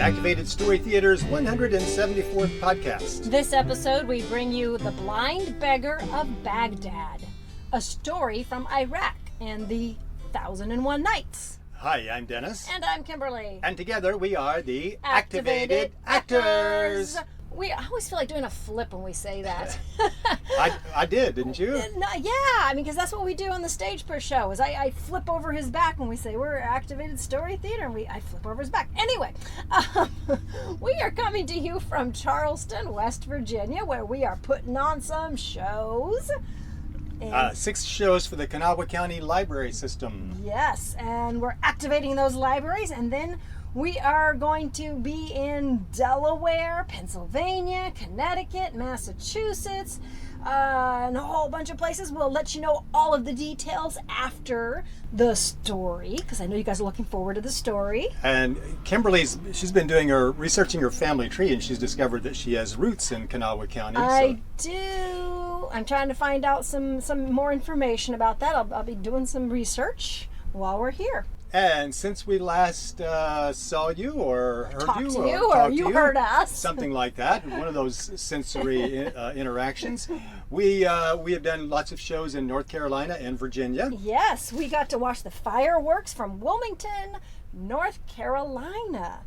Activated Story Theater's 174th podcast. This episode, we bring you The Blind Beggar of Baghdad, a story from Iraq and the 1001 Nights. Hi, I'm Dennis. And I'm Kimberly. And together we are the Activated Actors. I always feel like doing a flip when we say that. I did, didn't you? Yeah, I mean, because that's what we do on the stage per show, is I flip over his back when we say we're Activated Story Theater, and I flip over his back. Anyway, we are coming to you from Charleston, West Virginia, where we are putting on some shows. 6 shows for the Kanawha County Library system. Yes, and we're activating those libraries, and then we are going to be in Delaware, Pennsylvania, Connecticut, Massachusetts, and a whole bunch of places. We'll let you know all of the details after the story, because I know you guys are looking forward to the story. And she's been researching her family tree, and she's discovered that she has roots in Kanawha County. I do. I'm trying to find out some more information about that. I'll be doing some research while we're here. And since we last saw you or heard you heard us, something like that, one of those sensory interactions, we have done lots of shows in North Carolina and Virginia. Yes, we got to watch the fireworks from Wilmington, North Carolina.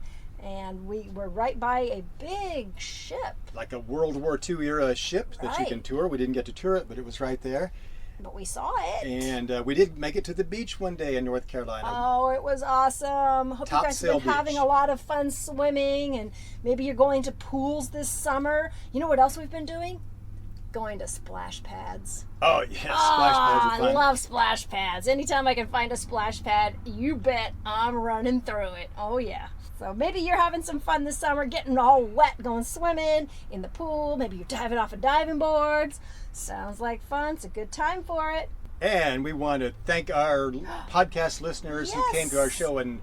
And we were right by a big ship. Like a World War II era ship that you can tour. We didn't get to tour it, but it was right there. But we saw it. And we did make it to the beach one day in North Carolina. Oh, it was awesome. Hope you guys have been having a lot of fun swimming, and maybe you're going to pools this summer. You know what else we've been doing? Going to splash pads. Oh, yes, splash pads are fun. I love splash pads. Anytime I can find a splash pad, you bet I'm running through it. Oh, yeah. So maybe you're having some fun this summer, getting all wet, going swimming in the pool. Maybe you're diving off of diving boards. Sounds like fun. It's a good time for it. And we want to thank our podcast listeners who came to our show in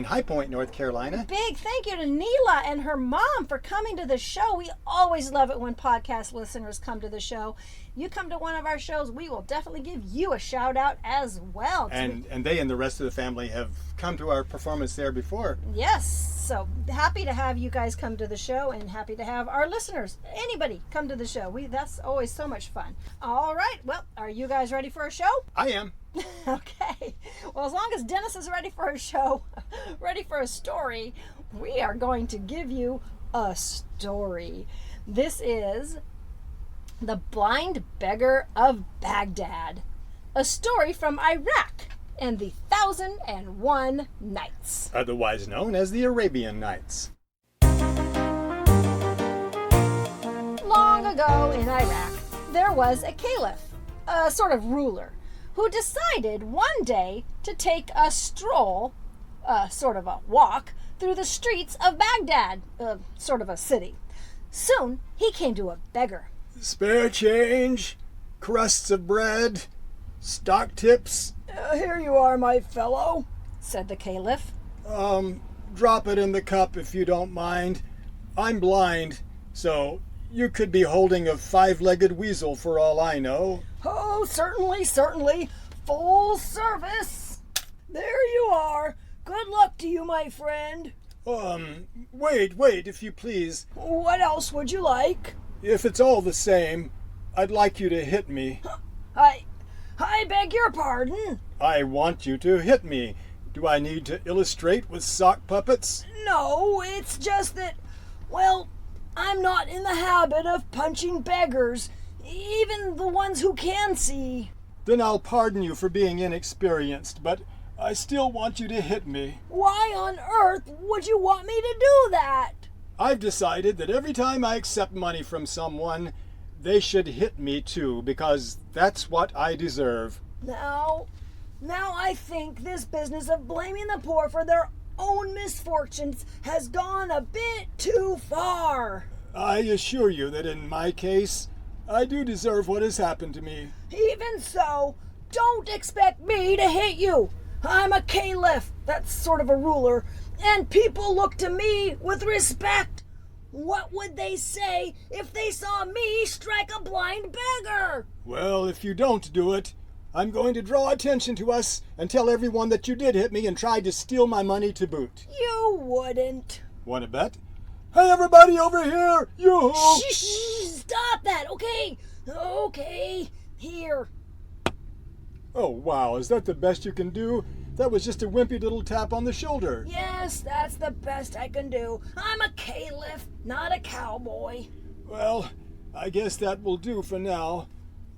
High Point, North Carolina. Big thank you to Neela and her mom for coming to the show. We always love it when podcast listeners come to the show. You come to one of our shows, we will definitely give you a shout out as well. And they and the rest of the family have come to our performance there before. Yes, so happy to have you guys come to the show, and happy to have our listeners, anybody, come to the show. That's always so much fun. All right, well, are you guys ready for a show? I am. Okay, well, as long as Dennis is ready for a show, ready for a story, we are going to give you a story. This is The Blind Beggar of Baghdad, a story from Iraq and the 1001 Nights, otherwise known as the Arabian Nights. Long ago in Iraq, there was a caliph, a sort of ruler, who decided one day to take a stroll, sort of a walk, through the streets of Baghdad, sort of a city. Soon, he came to a beggar. Spare change, crusts of bread, stock tips. Here you are, my fellow, said the caliph. Drop it in the cup if you don't mind. I'm blind, so you could be holding a 5-legged weasel for all I know. Oh, certainly. Full service. There you are. Good luck to you, my friend. Wait, if you please. What else would you like? If it's all the same, I'd like you to hit me. I beg your pardon? I want you to hit me. Do I need to illustrate with sock puppets? No, it's just that, well, I'm not in the habit of punching beggars, even the ones who can see. Then I'll pardon you for being inexperienced, but I still want you to hit me. Why on earth would you want me to do that? I've decided that every time I accept money from someone, they should hit me too, because that's what I deserve. Now I think this business of blaming the poor for their own misfortunes has gone a bit too far. I assure you that in my case, I do deserve what has happened to me. Even so, don't expect me to hit you. I'm a caliph, that's sort of a ruler, and people look to me with respect. What would they say if they saw me strike a blind beggar? Well, if you don't do it, I'm going to draw attention to us and tell everyone that you did hit me and tried to steal my money to boot. You wouldn't. Want to bet? Hey, everybody over here! Yoo-hoo! Shh, stop that, okay? Okay, here. Oh, wow, is that the best you can do? That was just a wimpy little tap on the shoulder. Yes, that's the best I can do. I'm a caliph, not a cowboy. Well, I guess that will do for now.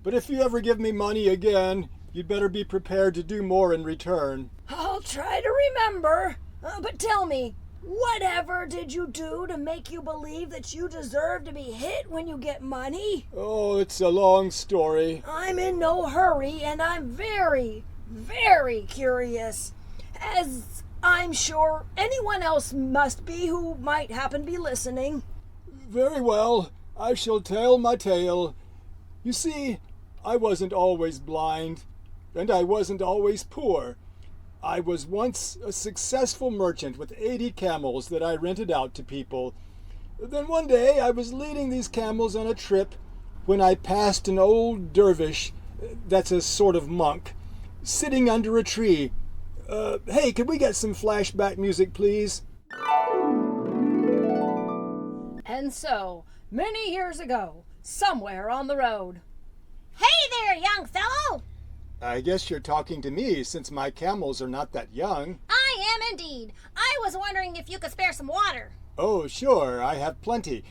But if you ever give me money again, you'd better be prepared to do more in return. I'll try to remember. But tell me, whatever did you do to make you believe that you deserve to be hit when you get money? Oh, it's a long story. I'm in no hurry, and I'm very, very curious. As I'm sure anyone else must be who might happen to be listening. Very well, I shall tell my tale. You see, I wasn't always blind, and I wasn't always poor. I was once a successful merchant with 80 camels that I rented out to people. Then one day I was leading these camels on a trip when I passed an old dervish, that's a sort of monk, sitting under a tree. Hey, could we get some flashback music, please? And so, many years ago, somewhere on the road. Hey there, young fellow! I guess you're talking to me since my camels are not that young. I am indeed. I was wondering if you could spare some water. Oh, sure, I have plenty.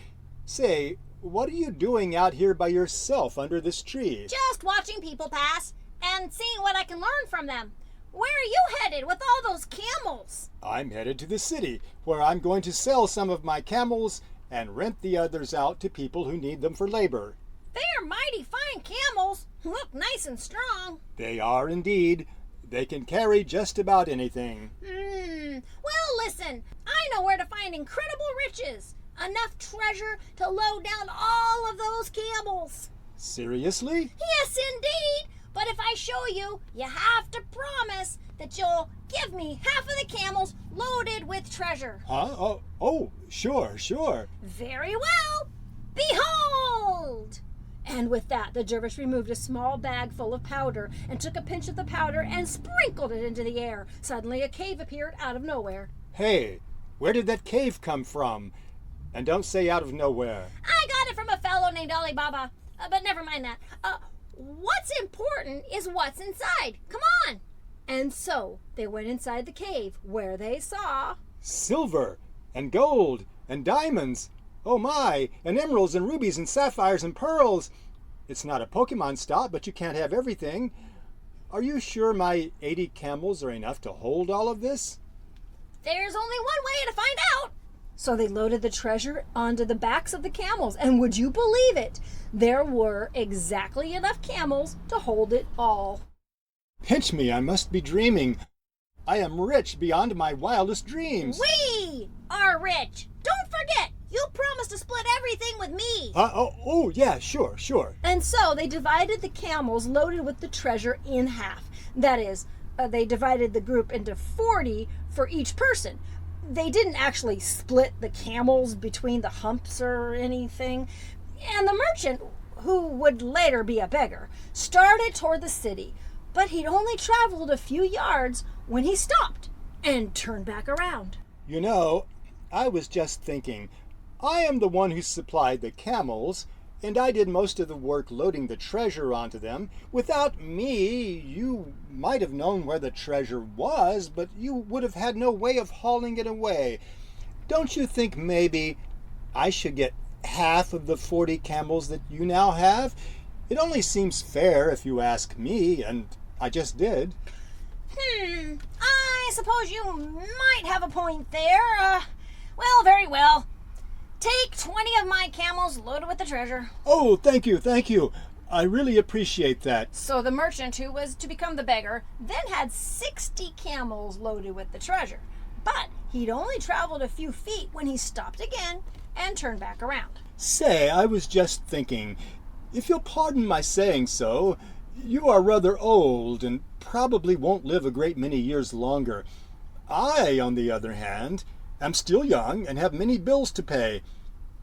Say, what are you doing out here by yourself under this tree? Just watching people pass and seeing what I can learn from them. Where are you headed with all those camels? I'm headed to the city, where I'm going to sell some of my camels and rent the others out to people who need them for labor. They're mighty fine camels. Look nice and strong. They are indeed. They can carry just about anything. Well, listen. I know where to find incredible riches. Enough treasure to load down all of those camels. Seriously? Yes, indeed. But if I show you, you have to promise that you'll give me half of the camels loaded with treasure. Huh? Oh, sure. Very well. Behold! And with that, the dervish removed a small bag full of powder and took a pinch of the powder and sprinkled it into the air. Suddenly, a cave appeared out of nowhere. Hey, where did that cave come from? And don't say out of nowhere. I got it from a fellow named Ali Baba. But never mind that. What's important is what's inside. Come on. And so they went inside the cave, where they saw Silver and gold and diamonds. Oh my, and emeralds and rubies and sapphires and pearls. It's not a Pokemon stop, but you can't have everything. Are you sure my 80 camels are enough to hold all of this? There's only one way to find out. So they loaded the treasure onto the backs of the camels, and would you believe it? There were exactly enough camels to hold it all. Pinch me, I must be dreaming. I am rich beyond my wildest dreams. We are rich. Don't forget, you promised to split everything with me. Yeah, sure. And so they divided the camels loaded with the treasure in half. That is, they divided the group into 40 for each person. They didn't actually split the camels between the humps or anything. And the merchant, who would later be a beggar, started toward the city. But he'd only traveled a few yards when he stopped and turned back around. You know, I was just thinking, I am the one who supplied the camels, and I did most of the work loading the treasure onto them. Without me, you might have known where the treasure was, but you would have had no way of hauling it away. Don't you think maybe I should get half of the 40 camels that you now have? It only seems fair if you ask me, and I just did. I suppose you might have a point there. Well, very well. Take 20 of my camels loaded with the treasure. Oh, thank you. I really appreciate that. So the merchant, who was to become the beggar, then had 60 camels loaded with the treasure. But he'd only traveled a few feet when he stopped again and turned back around. Say, I was just thinking, if you'll pardon my saying so, you are rather old and probably won't live a great many years longer. I, on the other hand, am still young and have many bills to pay.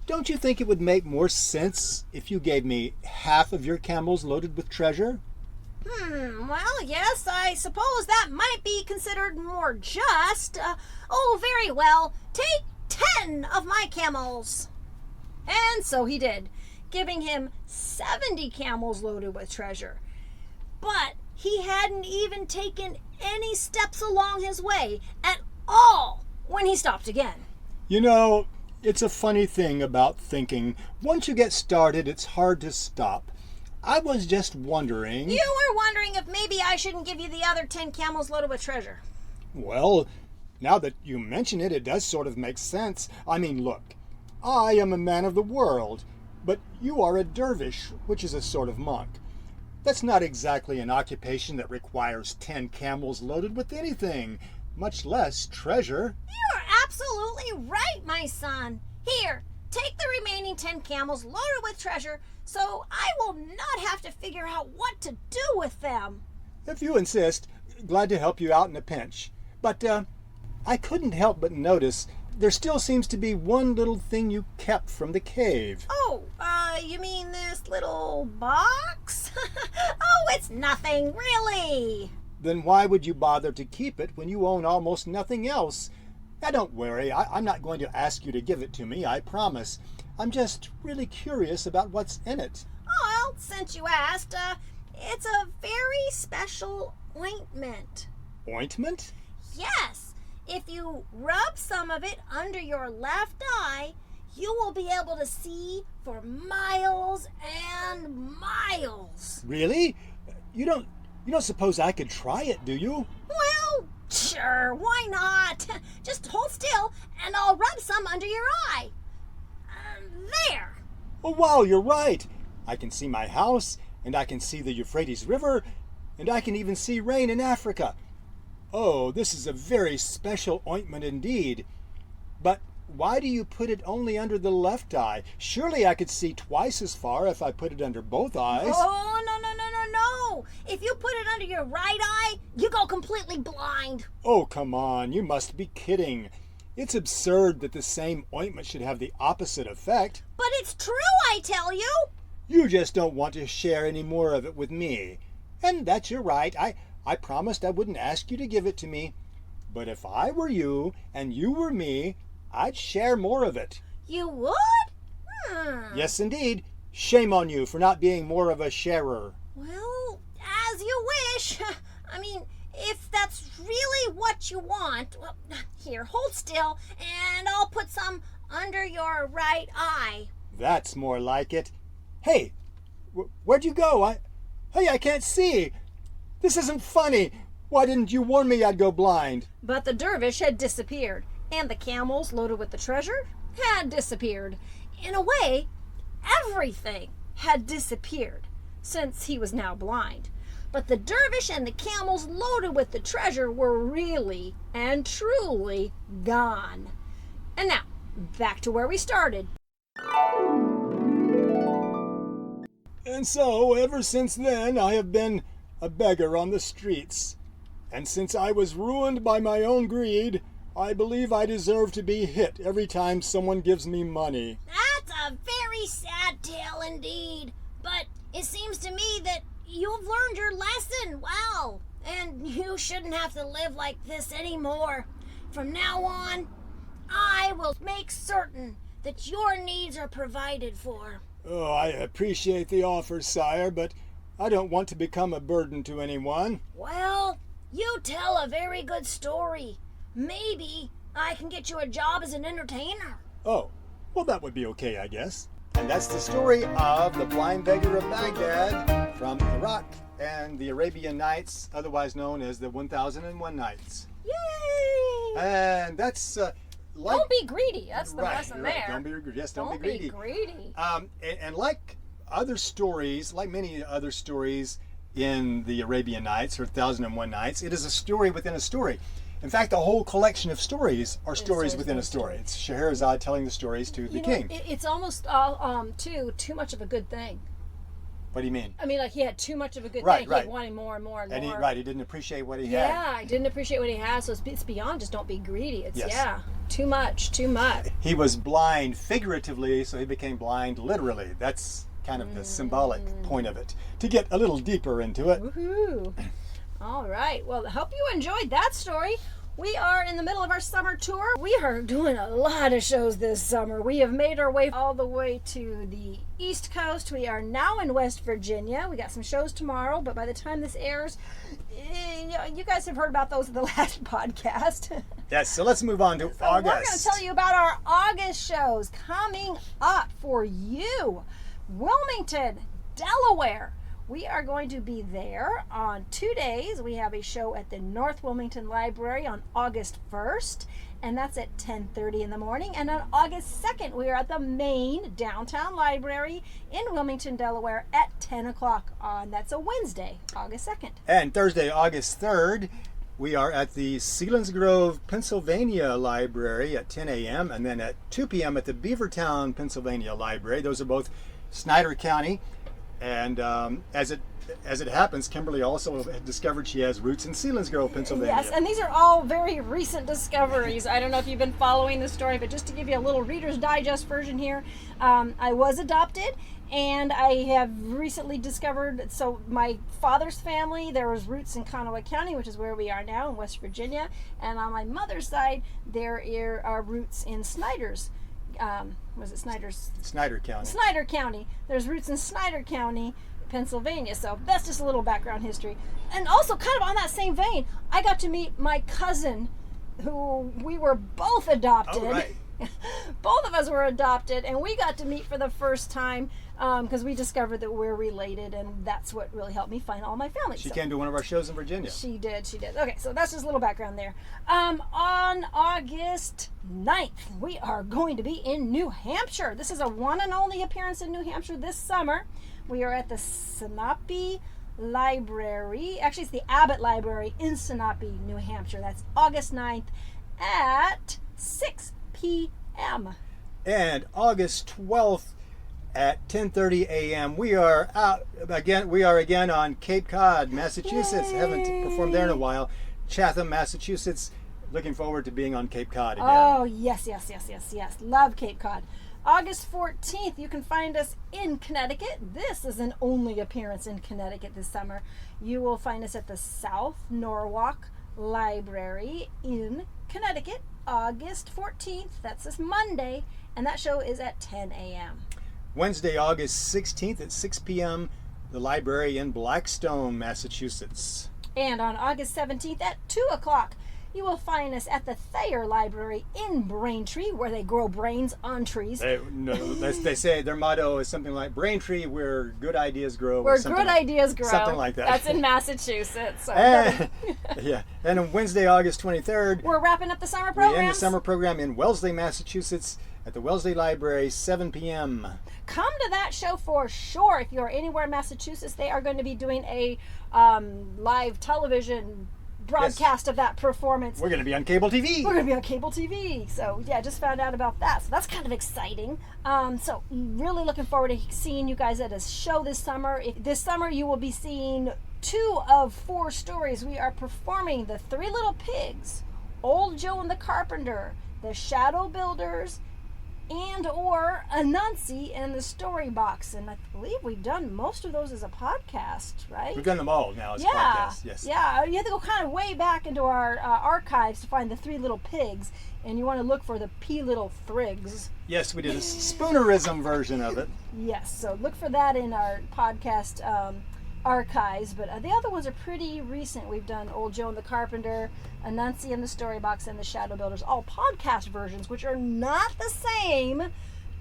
Don't you think it would make more sense if you gave me half of your camels loaded with treasure? Well, yes, I suppose that might be considered more just. Very well. Take 10 of my camels. And so he did, giving him 70 camels loaded with treasure. But he hadn't even taken any steps along his way at all when he stopped again. You know, it's a funny thing about thinking. Once you get started, it's hard to stop. I was just wondering... You were wondering if maybe I shouldn't give you the other 10 camels loaded with treasure. Well, now that you mention it, it does sort of make sense. I mean, look, I am a man of the world, but you are a dervish, which is a sort of monk. That's not exactly an occupation that requires 10 camels loaded with anything, much less treasure. You're absolutely right, my son. Here, take the remaining 10 camels loaded with treasure so I will not have to figure out what to do with them. If you insist, glad to help you out in a pinch. But I couldn't help but notice there still seems to be one little thing you kept from the cave. Oh, you mean this little box? Oh, it's nothing, really. Then why would you bother to keep it when you own almost nothing else? Now don't worry, I'm not going to ask you to give it to me, I promise. I'm just really curious about what's in it. Oh, well, since you asked, it's a very special ointment. Ointment? Yes, if you rub some of it under your left eye, you will be able to see for miles and miles. Really? You don't suppose I could try it, do you? Well, sure, why not? Just hold still and I'll rub some under your eye. There. Oh, wow, you're right. I can see my house, and I can see the Euphrates River, and I can even see rain in Africa. Oh, this is a very special ointment indeed. But why do you put it only under the left eye? Surely I could see twice as far if I put it under both eyes. Oh, no. If you put it under your right eye, you go completely blind. Oh, come on, you must be kidding. It's absurd that the same ointment should have the opposite effect. But it's true, I tell you. You just don't want to share any more of it with me. And that's your right. I promised I wouldn't ask you to give it to me. But if I were you and you were me, I'd share more of it. You would? Yes, indeed. Shame on you for not being more of a sharer. Well, as you wish. I mean, if that's really what you want, well, here, hold still, and I'll put some under your right eye. That's more like it. Hey, where'd you go? I can't see. This isn't funny. Why didn't you warn me I'd go blind? But the dervish had disappeared, and the camels loaded with the treasure had disappeared. In a way, everything had disappeared, since he was now blind. But the dervish and the camels loaded with the treasure were really and truly gone. And now, back to where we started. And so, ever since then, I have been a beggar on the streets. And since I was ruined by my own greed, I believe I deserve to be hit every time someone gives me money. That's a very sad tale indeed. But it seems to me that you've learned your lesson well, and you shouldn't have to live like this anymore. From now on, I will make certain that your needs are provided for. Oh, I appreciate the offer, sire, but I don't want to become a burden to anyone. Well, you tell a very good story. Maybe I can get you a job as an entertainer. Oh, well, that would be okay, I guess. And that's the story of the Blind Beggar of Baghdad from Iraq and the Arabian Nights, otherwise known as the 1001 Nights. Yay! And that's don't be greedy. That's the lesson right. there. Don't be greedy. Yes, don't be greedy. greedy. And like other stories, like many other stories in the Arabian Nights or 1001 Nights, it is a story within a story. In fact, the whole collection of stories are stories within a story. It's Scheherazade telling the stories to the king. It's almost too much of a good thing. What do you mean? I mean, like he had too much of a good Right, thing. right. He wanted more and more and And more. he didn't appreciate what he had. Yeah, I didn't appreciate what he had, so it's beyond just don't be greedy. It's, Yes. too much. He was blind figuratively, so he became blind literally. That's kind of the symbolic point of it. To get a little deeper into it. Woohoo! All right. Well, I hope you enjoyed that story. We are in the middle of our summer tour. We are doing a lot of shows this summer. We have made our way all the way to the East Coast. We are now in West Virginia. We got some shows tomorrow, but by the time this airs, you guys have heard about those in the last podcast. Yes, so let's move on to August. We're going to tell you about our August shows coming up for you. Wilmington, Delaware. We are going to be there on 2 days. We have a show at the North Wilmington Library on August 1st, and that's at 10:30 in the morning. And on August 2nd, we are at the main downtown library in Wilmington, Delaware at 10 o'clock that's a Wednesday, August 2nd. And Thursday, August 3rd, we are at the Selinsgrove, Pennsylvania Library at 10 a.m. and then at 2 p.m. at the Beavertown, Pennsylvania Library. Those are both Snyder County. And as it happens, Kimberly also discovered she has roots in Selinsgrove, Pennsylvania. Yes, and these are all very recent discoveries. I don't know if you've been following the story, but just to give you a little Reader's Digest version here, I was adopted, and I have recently discovered, so my father's family, there was roots in Kanawha County, which is where we are now in West Virginia, and on my mother's side, there are roots in Snyder's. Snyder County. Snyder County. There's roots in Snyder County, Pennsylvania. So that's just a little background history. And also, kind of on that same vein, I got to meet my cousin, who we were both adopted. Oh, right. Both of us were adopted, and we got to meet for the first time because we discovered that we're related, and that's what really helped me find all my family. She came to one of our shows in Virginia. She did. Okay, so that's just a little background there. On August 9th, we are going to be in New Hampshire. This is a one and only appearance in New Hampshire this summer. We are at the Sinape Library. Actually, it's the Abbott Library in Sinape, New Hampshire. That's August 9th at 6 p.m. And August 12th at 10:30 a.m. we are again on Cape Cod, Massachusetts. Yay. Haven't performed there in a while. Chatham, Massachusetts. Looking forward to being on Cape Cod again. Oh, yes. Love Cape Cod. August 14th, you can find us in Connecticut. This is an only appearance in Connecticut this summer. You will find us at the South Norwalk Library in Connecticut, August 14th. That's this Monday, and that show is at 10 a.m. Wednesday, August 16th at 6 p.m., the library in Blackstone, Massachusetts. And on August 17th at 2 o'clock, you will find us at the Thayer Library in Braintree, where they grow brains on trees. They say their motto is something like Braintree, where good ideas grow. Where good ideas grow. Something like that. That's in Massachusetts. So yeah. And on Wednesday, August 23rd, we're wrapping up the summer program. We end the summer program in Wellesley, Massachusetts, at the Wellesley Library, 7 p.m. Come to that show for sure. If you're anywhere in Massachusetts, they are going to be doing a live television broadcast of that performance. We're going to be on cable TV. So yeah, just found out about that. So that's kind of exciting. So really looking forward to seeing you guys at a show this summer. This summer you will be seeing 2 of 4 stories. We are performing The Three Little Pigs, Old Joe and the Carpenter, The Shadow Builders, and or Anansi and the Story Box. And I believe we've done most of those as a podcast, right? We've done them all now as a podcast, yes. Yeah, you have to go kind of way back into our archives to find The Three Little Pigs, and you want to look for the P Little Thrigs. Yes, we did a spoonerism version of it. Yes, so look for that in our podcast archives, but the other ones are pretty recent. We've done Old Joe and the Carpenter, Anansi and the Story Box, and the Shadow Builders, all podcast versions, which are not the same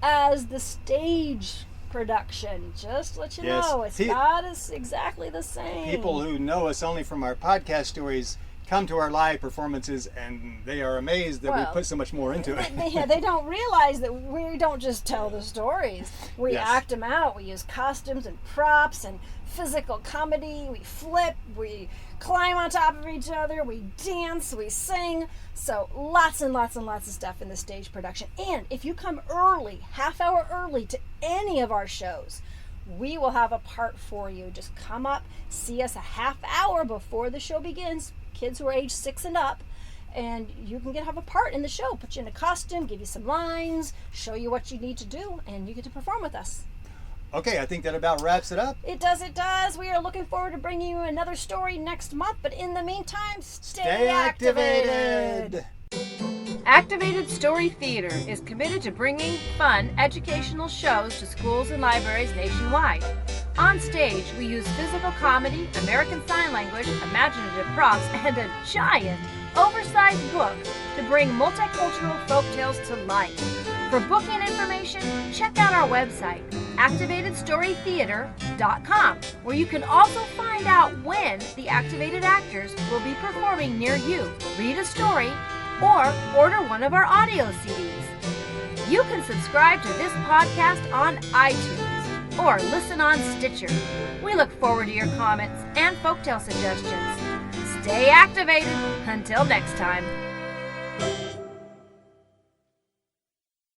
as the stage production. Just to let you know, it's not exactly the same. People who know us only from our podcast stories come to our live performances and they are amazed that we put so much more into it. They don't realize that we don't just tell the stories. We act them out. We use costumes and props and physical comedy. We flip. We climb on top of each other. We dance. We sing. So lots and lots and lots of stuff in the stage production. And if you come early, half hour early to any of our shows, we will have a part for you. Just come up, see us a half hour before the show begins. Kids who are age 6 and up, and you can have a part in the show. Put you in a costume, give you some lines, show you what you need to do, and you get to perform with us. Okay, I think that about wraps it up. It does, it does. We are looking forward to bringing you another story next month, but in the meantime, stay activated. Activated Story Theater is committed to bringing fun, educational shows to schools and libraries nationwide. On stage, we use physical comedy, American Sign Language, imaginative props, and a giant, oversized book to bring multicultural folktales to life. For booking information, check out our website, activatedstorytheater.com, where you can also find out when the activated actors will be performing near you. Read a story or order one of our audio CDs. You can subscribe to this podcast on iTunes or listen on Stitcher. We look forward to your comments and folktale suggestions. Stay activated. Until next time.